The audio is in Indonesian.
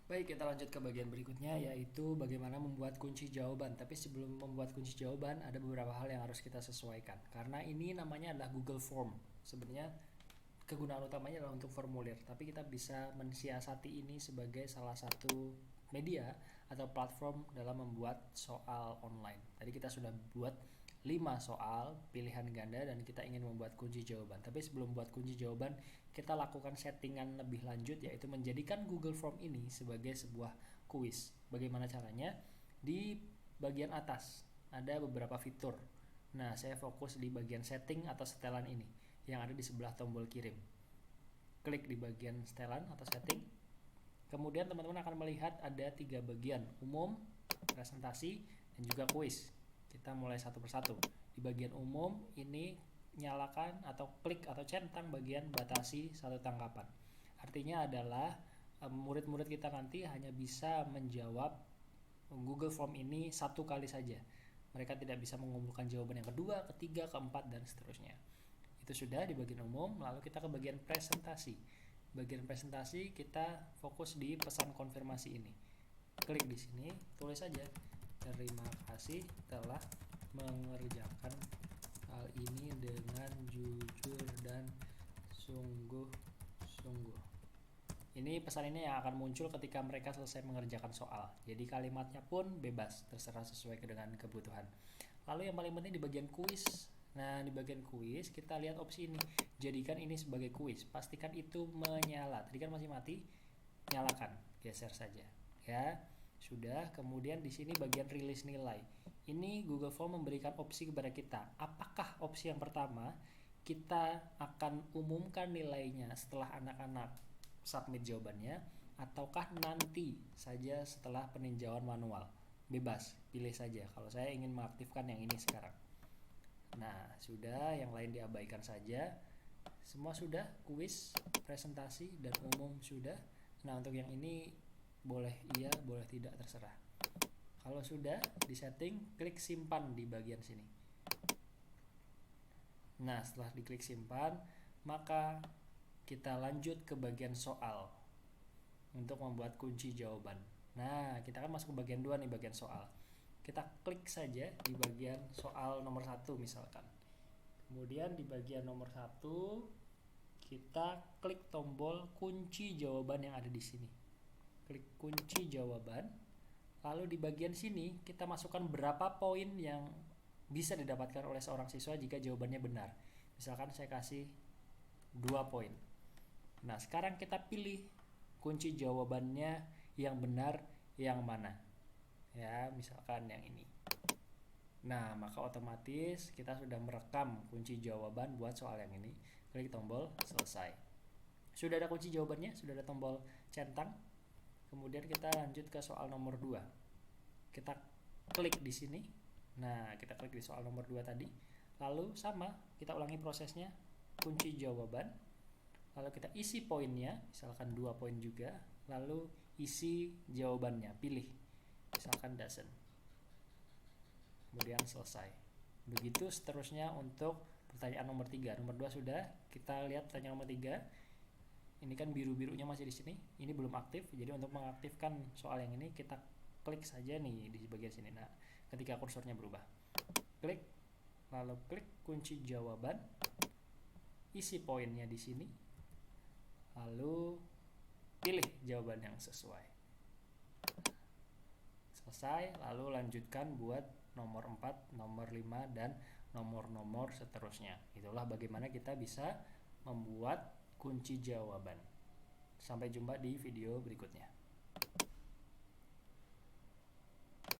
Baik, kita lanjut ke bagian berikutnya, yaitu bagaimana membuat kunci jawaban. Tapi sebelum membuat kunci jawaban, ada beberapa hal yang harus kita sesuaikan. Karena ini namanya adalah Google Form. Sebenarnya kegunaan utamanya adalah untuk formulir, tapi kita bisa mensiasati ini sebagai salah satu media atau platform dalam membuat soal online. Tadi kita sudah buat 5 soal pilihan ganda dan kita ingin membuat kunci jawaban. Tapi sebelum buat kunci jawaban, kita lakukan settingan lebih lanjut, yaitu menjadikan Google Form ini sebagai sebuah kuis. Bagaimana caranya? Di bagian atas ada beberapa fitur. Nah, saya fokus di bagian setting atau setelan ini yang ada di sebelah tombol kirim. Klik di bagian setelan atau setting. Kemudian teman-teman akan melihat ada 3 bagian: umum, presentasi, dan juga kuis. Kita mulai satu persatu. Di bagian umum ini nyalakan atau klik atau centang bagian batasi satu tangkapan. Artinya adalah murid-murid kita nanti hanya bisa menjawab Google Form ini satu kali saja. Mereka tidak bisa mengumpulkan jawaban yang kedua, ketiga, keempat, dan seterusnya. Itu sudah di bagian umum. Lalu kita ke bagian presentasi. Bagian presentasi kita fokus di pesan konfirmasi ini. Klik di sini, tulis saja, terima kasih telah mengerjakan hal ini dengan jujur dan sungguh-sungguh. Ini pesan ini yang akan muncul ketika mereka selesai mengerjakan soal. Jadi kalimatnya pun bebas, terserah sesuai dengan kebutuhan. Lalu yang paling penting di bagian kuis. Nah, di bagian kuis kita lihat opsi ini. Jadikan ini sebagai kuis. Pastikan itu menyala. Tadi kan masih mati, nyalakan, geser saja. Ya, sudah. Kemudian di sini bagian rilis nilai. Ini Google Form memberikan opsi kepada kita. Apakah opsi yang pertama, kita akan umumkan nilainya setelah anak-anak submit jawabannya, ataukah nanti saja setelah peninjauan manual? Bebas, pilih saja. Kalau saya ingin mengaktifkan yang ini sekarang. Nah, sudah, yang lain diabaikan saja. Semua sudah, kuis, presentasi, dan umum sudah. Nah, untuk yang ini boleh iya, boleh tidak, terserah. Kalau sudah disetting, klik simpan di bagian sini. Nah, setelah diklik simpan, maka kita lanjut ke bagian soal untuk membuat kunci jawaban. Nah, kita kan masuk ke bagian 2 nih, bagian soal. Kita klik saja di bagian soal nomor 1 misalkan. Kemudian di bagian nomor 1 kita klik tombol kunci jawaban yang ada di sini. Klik kunci jawaban. Lalu di bagian sini kita masukkan berapa poin yang bisa didapatkan oleh seorang siswa jika jawabannya benar. Misalkan saya kasih 2 poin. Nah, sekarang kita pilih kunci jawabannya yang benar yang mana. Ya, misalkan yang ini. Nah, maka otomatis kita sudah merekam kunci jawaban buat soal yang ini. Klik tombol selesai. Sudah ada kunci jawabannya, sudah ada tombol centang. Kemudian kita lanjut ke soal nomor 2. Kita klik di sini. Nah, kita klik di soal nomor 2 tadi. Lalu sama, kita ulangi prosesnya. Kunci jawaban. Lalu kita isi poinnya, misalkan 2 poin juga. Lalu isi jawabannya, pilih. Misalkan doesn't. Kemudian selesai. Begitu seterusnya untuk pertanyaan nomor 3. Nomor 2 sudah. Kita lihat pertanyaan nomor 3. Ini kan biru-birunya masih di sini. Ini belum aktif. Jadi untuk mengaktifkan soal yang ini kita klik saja nih di bagian sini. Nah, ketika kursornya berubah. Klik, lalu klik kunci jawaban. Isi poinnya di sini. Lalu pilih jawaban yang sesuai. Selesai, lalu lanjutkan buat nomor 4, nomor 5, dan nomor-nomor seterusnya. Itulah bagaimana kita bisa membuat kunci jawaban. Sampai jumpa di video berikutnya.